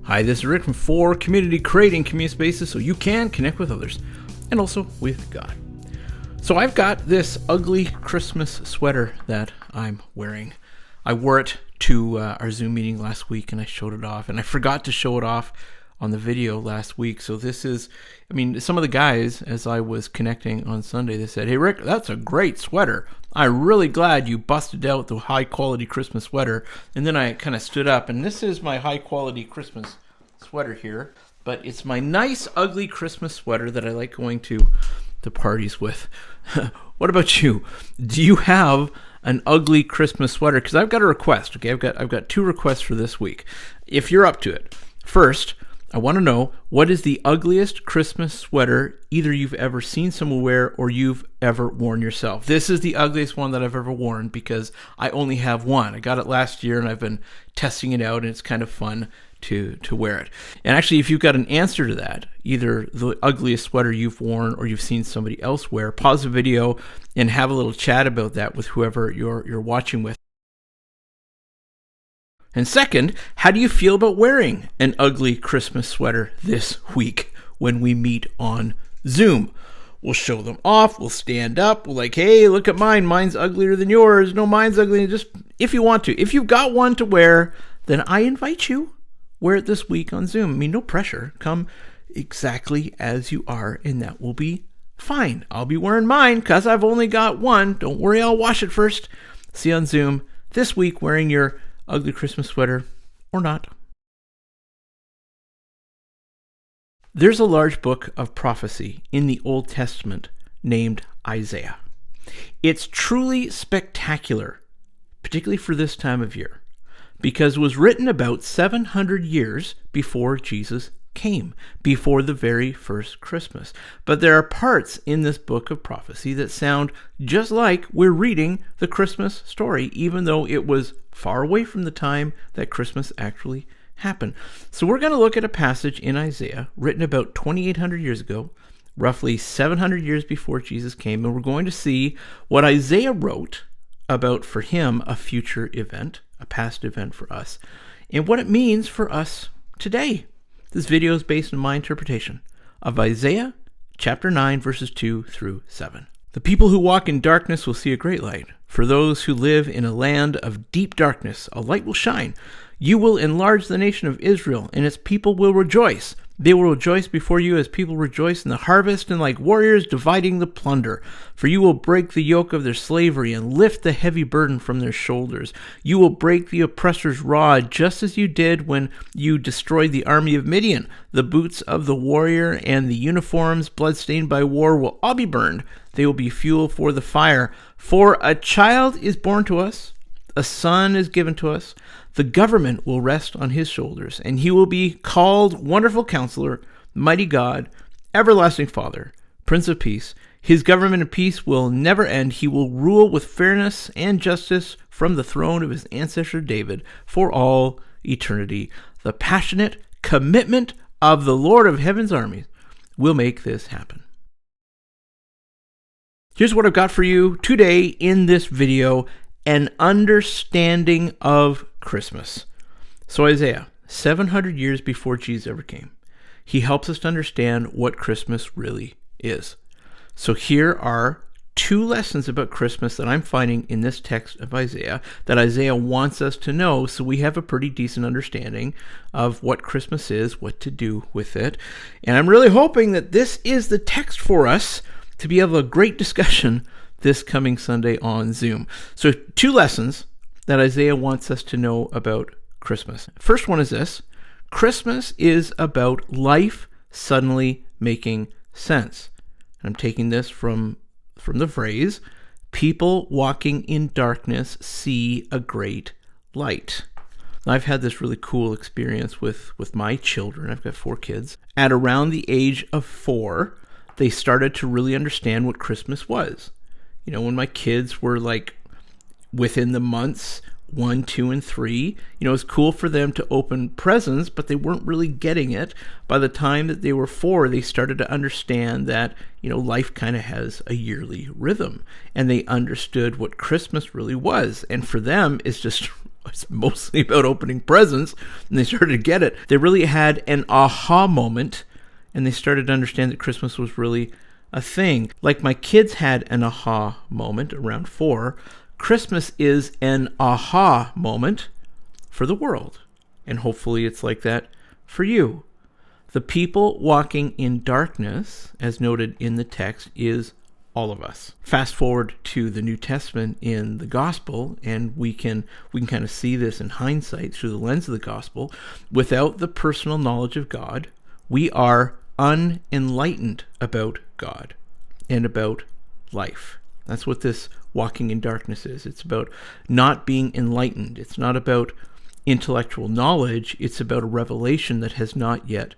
Hi, this is Rick from For Community, creating community spaces so you can connect with others and also with God. So I've got this ugly Christmas sweater that I'm wearing. I wore it to our Zoom meeting last week and I showed it off, and I forgot to show it off on the video last week. So this is, some of the guys, as I was connecting on Sunday, they said, "Hey Rick, that's a great sweater. I'm really glad you busted out the high quality Christmas sweater." And then I kind of stood up, and this is my high quality Christmas sweater here, but it's my nice ugly Christmas sweater that I like going to the parties with. What about you? Do you have an ugly Christmas sweater? Because I've got a request. Okay, I've got two requests for this week, if you're up to it. First, I want to know, what is the ugliest Christmas sweater either you've ever seen someone wear or you've ever worn yourself? This is the ugliest one that I've ever worn because I only have one. I got it last year and I've been testing it out, and it's kind of fun to wear it. And actually, if you've got an answer to that, either the ugliest sweater you've worn or you've seen somebody else wear, pause the video and have a little chat about that with whoever you're watching with. And second, how do you feel about wearing an ugly Christmas sweater this week when we meet on Zoom? We'll show them off, we'll stand up, we'll like, "Hey, look at mine, mine's uglier than yours." No, mine's ugly. Just, if you want to. If you've got one to wear, then I invite you, wear it this week on Zoom. No pressure. Come exactly as you are, and that will be fine. I'll be wearing mine because I've only got one. Don't worry, I'll wash it first. See you on Zoom this week wearing your ugly Christmas sweater or not. There's a large book of prophecy in the Old Testament named Isaiah. It's truly spectacular, particularly for this time of year, because it was written about 700 years before Jesus came, before the very first Christmas. But there are parts in this book of prophecy that sound just like we're reading the Christmas story, even though it was far away from the time that Christmas actually happened. So we're going to look at a passage in Isaiah written about 2,800 years ago, roughly 700 years before Jesus came, and we're going to see what Isaiah wrote about, for him, a future event, a past event for us, and what it means for us today. This video is based on my interpretation of Isaiah chapter 9, verses 2 through 7. "The people who walk in darkness will see a great light. For those who live in a land of deep darkness, a light will shine. You will enlarge the nation of Israel, and its people will rejoice. They will rejoice before you as people rejoice in the harvest, and like warriors dividing the plunder. For you will break the yoke of their slavery and lift the heavy burden from their shoulders. You will break the oppressor's rod, just as you did when you destroyed the army of Midian. The boots of the warrior and the uniforms bloodstained by war will all be burned. They will be fuel for the fire. For a child is born to us, a son is given to us. The government will rest on his shoulders, and he will be called Wonderful Counselor, Mighty God, Everlasting Father, Prince of Peace. His government of peace will never end. He will rule with fairness and justice from the throne of his ancestor David for all eternity. The passionate commitment of the Lord of Heaven's armies will make this happen." Here's what I've got for you today in this video: an understanding of Christmas. So Isaiah, 700 years before Jesus ever came, he helps us to understand what Christmas really is. So here are two lessons about Christmas that I'm finding in this text of Isaiah that Isaiah wants us to know, so we have a pretty decent understanding of what Christmas is, what to do with it. And I'm really hoping that this is the text for us to be able to have a great discussion this coming Sunday on Zoom. So two lessons that Isaiah wants us to know about Christmas. First one is this: Christmas is about life suddenly making sense. And I'm taking this from the phrase, "People walking in darkness see a great light." I've had this really cool experience with my children. I've got 4 kids. At around the age of 4, they started to really understand what Christmas was. When my kids were like within the months 1, 2, and 3, it was cool for them to open presents, but they weren't really getting it. By the time that they were 4, they started to understand that, life kind of has a yearly rhythm, and they understood what Christmas really was. And for them, it's just it's mostly about opening presents, and they started to get it. They really had an aha moment, and they started to understand that Christmas was really a thing. Like my kids had an aha moment around 4. Christmas is an aha moment for the world. And hopefully it's like that for you. The people walking in darkness, as noted in the text, is all of us. Fast forward to the New Testament in the gospel, and we can kind of see this in hindsight through the lens of the gospel. Without the personal knowledge of God, we are unenlightened about God and about life. That's what this walking in darkness is. It's about not being enlightened. It's not about intellectual knowledge. It's about a revelation that has not yet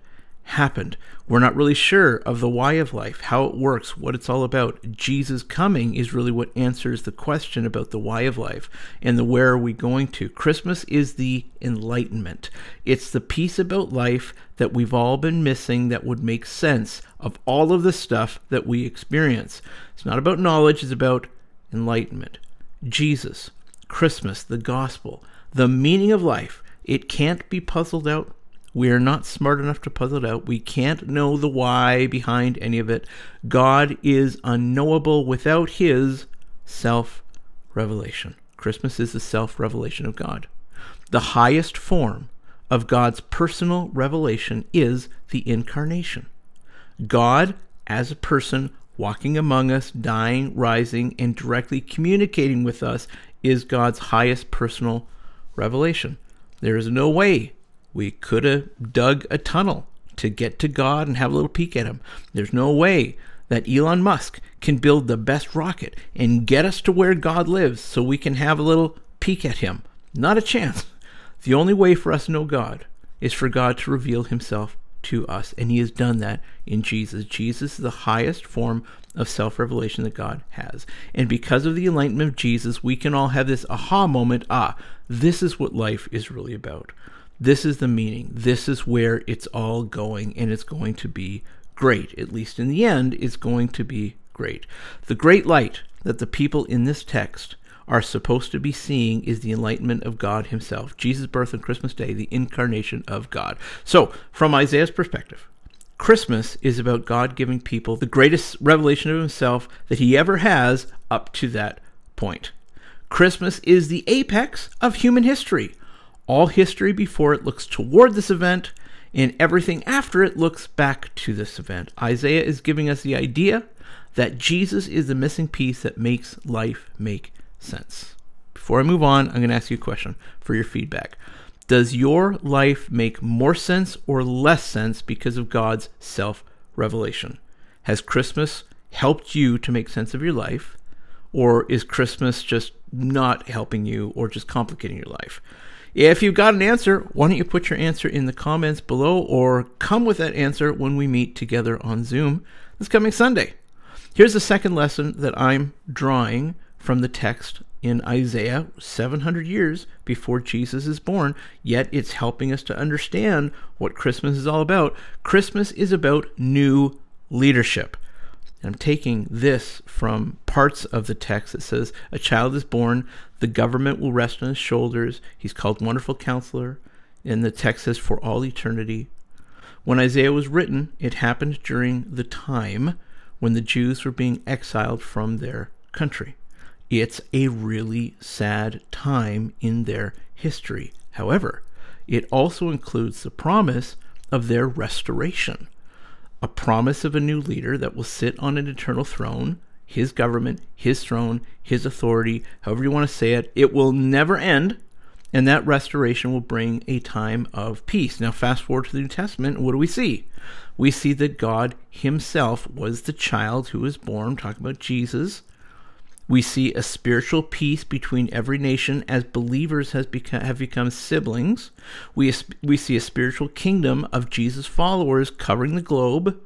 happened. We're not really sure of the why of life, how it works, what it's all about. Jesus coming is really what answers the question about the why of life and the where are we going to. Christmas is the enlightenment. It's the piece about life that we've all been missing that would make sense of all of the stuff that we experience. It's not about knowledge, it's about enlightenment. Jesus, Christmas, the gospel, the meaning of life, it can't be puzzled out. We are not smart enough to puzzle it out. We can't know the why behind any of it. God is unknowable without his self-revelation. Christmas is the self-revelation of God. The highest form of God's personal revelation is the incarnation. God, as a person, walking among us, dying, rising, and directly communicating with us, is God's highest personal revelation. There is no way we could have dug a tunnel to get to God and have a little peek at him. There's no way that Elon Musk can build the best rocket and get us to where God lives so we can have a little peek at him. Not a chance. The only way for us to know God is for God to reveal himself to us, and he has done that in Jesus. Jesus is the highest form of self-revelation that God has. And because of the enlightenment of Jesus, we can all have this aha moment. This is what life is really about. This is the meaning. This is where it's all going, and it's going to be great. At least in the end, it's going to be great. The great light that the people in this text are supposed to be seeing is the enlightenment of God himself. Jesus' birth on Christmas Day, the incarnation of God. So, from Isaiah's perspective, Christmas is about God giving people the greatest revelation of himself that he ever has up to that point. Christmas is the apex of human history. All history before it looks toward this event, and everything after it looks back to this event. Isaiah is giving us the idea that Jesus is the missing piece that makes life make sense. Before I move on, I'm going to ask you a question for your feedback. Does your life make more sense or less sense because of God's self-revelation? Has Christmas helped you to make sense of your life, or is Christmas just not helping you or just complicating your life? If you've got an answer, why don't you put your answer in the comments below, or come with that answer when we meet together on Zoom this coming Sunday. Here's the second lesson that I'm drawing from the text in Isaiah 700 years before Jesus is born, yet it's helping us to understand what Christmas is all about. Christmas is about new leadership. I'm taking this from parts of the text that says, a child is born, the government will rest on his shoulders, he's called Wonderful Counselor, and the text says, for all eternity. When Isaiah was written, it happened during the time when the Jews were being exiled from their country. It's a really sad time in their history. However, it also includes the promise of their restoration. A promise of a new leader that will sit on an eternal throne, his government, his throne, his authority, however you want to say it. It will never end, and that restoration will bring a time of peace. Now, fast forward to the New Testament, and what do we see? We see that God himself was the child who was born, talking about Jesus. We see a spiritual peace between every nation as believers have become siblings. We see a spiritual kingdom of Jesus' followers covering the globe.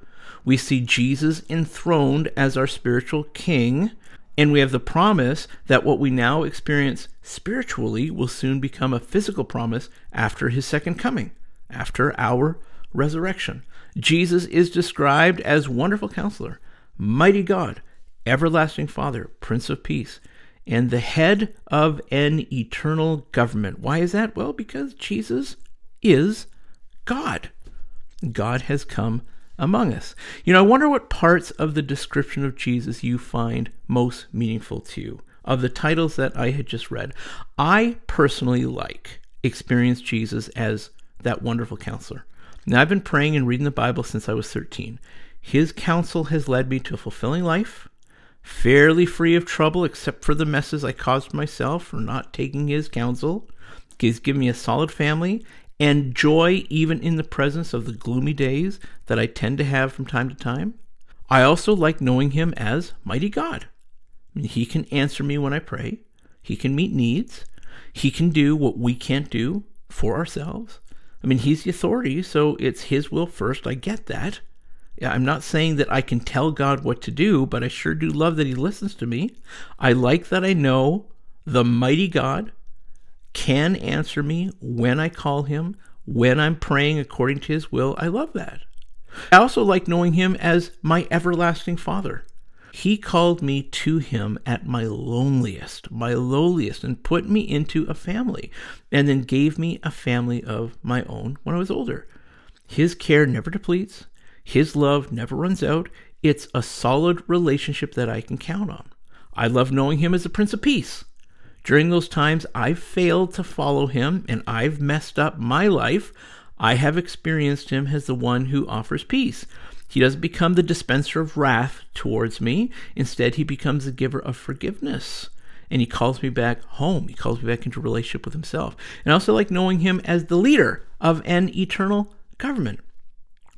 We see Jesus enthroned as our spiritual king. And we have the promise that what we now experience spiritually will soon become a physical promise after his second coming, after our resurrection. Jesus is described as Wonderful Counselor, Mighty God, Everlasting Father, Prince of Peace. and the head of an eternal government. Why is that? Well, because Jesus is God. God has come among us. I wonder what parts of the description of Jesus you find most meaningful to you. Of the titles that I had just read, I personally experience Jesus as that wonderful counselor. Now, I've been praying and reading the Bible since I was 13. His counsel has led me to a fulfilling life, fairly free of trouble except for the messes I caused myself for not taking his counsel. He's given me a solid family and joy even in the presence of the gloomy days that I tend to have from time to time. I also like knowing him as mighty God. He can answer me when I pray. He can meet needs. He can do what we can't do for ourselves. He's the authority, so it's his will first. I get that. Yeah, I'm not saying that I can tell God what to do, but I sure do love that he listens to me. I like that I know the mighty God can answer me when I call him, when I'm praying according to his will. I love that. I also like knowing him as my everlasting Father. He called me to him at my loneliest, my lowliest, and put me into a family, and then gave me a family of my own when I was older. His care never depletes. His love never runs out. It's a solid relationship that I can count on. I love knowing him as the Prince of Peace. During those times I've failed to follow him and I've messed up my life, I have experienced him as the one who offers peace. He doesn't become the dispenser of wrath towards me. Instead, he becomes the giver of forgiveness. And he calls me back home. He calls me back into relationship with himself. And I also like knowing him as the leader of an eternal government.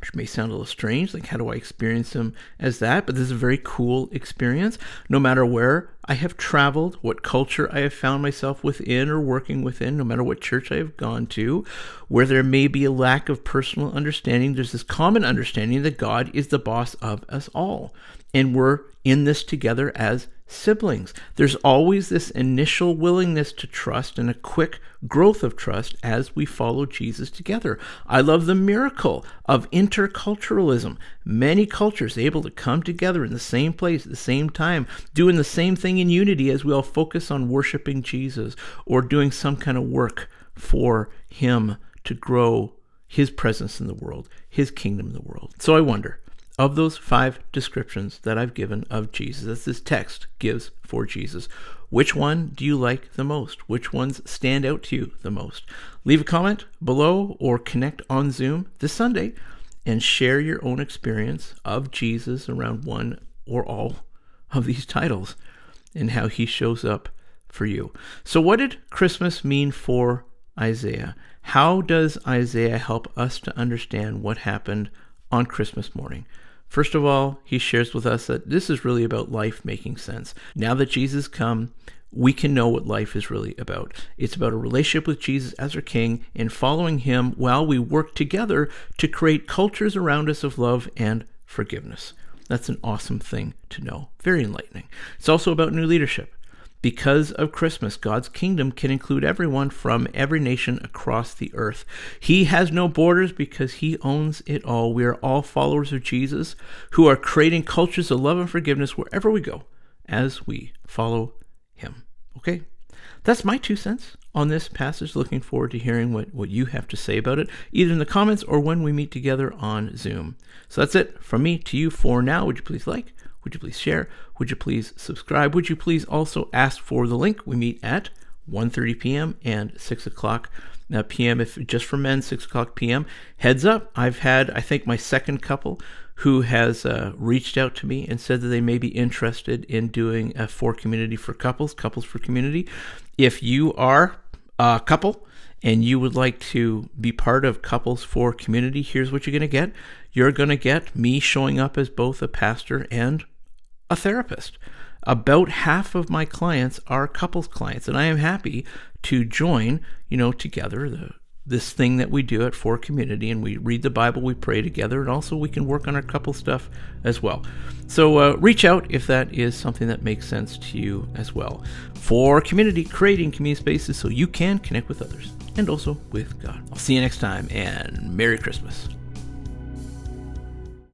Which may sound a little strange, like how do I experience him as that? But this is a very cool experience. No matter where I have traveled, what culture I have found myself within or working within, no matter what church I have gone to, where there may be a lack of personal understanding, there's this common understanding that God is the boss of us all. And we're in this together as siblings. There's always this initial willingness to trust and a quick growth of trust as we follow Jesus together. I love the miracle of interculturalism. Many cultures able to come together in the same place at the same time, doing the same thing in unity as we all focus on worshiping Jesus or doing some kind of work for him to grow his presence in the world, his kingdom in the world. So I wonder, of those 5 descriptions that I've given of Jesus, that this text gives for Jesus, which one do you like the most? Which ones stand out to you the most? Leave a comment below or connect on Zoom this Sunday and share your own experience of Jesus around one or all of these titles and how he shows up for you. So what did Christmas mean for Isaiah? How does Isaiah help us to understand what happened on Christmas morning? First of all, he shares with us that this is really about life making sense. Now that Jesus come, we can know what life is really about. It's about a relationship with Jesus as our King and following him while we work together to create cultures around us of love and forgiveness. That's an awesome thing to know. Very enlightening. It's also about new leadership. Because of Christmas, God's kingdom can include everyone from every nation across the earth. He has no borders because he owns it all. We are all followers of Jesus who are creating cultures of love and forgiveness wherever we go as we follow him. Okay? That's my 2 cents on this passage. Looking forward to hearing what you have to say about it, either in the comments or when we meet together on Zoom. So that's it from me to you for now. Would you please like? Would you please share? Would you please subscribe? Would you please also ask for the link? We meet at 1:30 p.m. and 6 o'clock p.m. If just for men, 6 o'clock p.m. Heads up, I've had, I think, my second couple who has reached out to me and said that they may be interested in doing a for community for couples for community. If you are a couple and you would like to be part of Couples for Community, here's what you're going to get. You're going to get me showing up as both a pastor and a therapist. About half of my clients are couples clients, and I am happy to join, together this thing that we do at For Community, and we read the Bible, we pray together, and also we can work on our couple stuff as well. So reach out if that is something that makes sense to you as well. For Community, creating community spaces so you can connect with others and also with God. I'll see you next time, and Merry Christmas.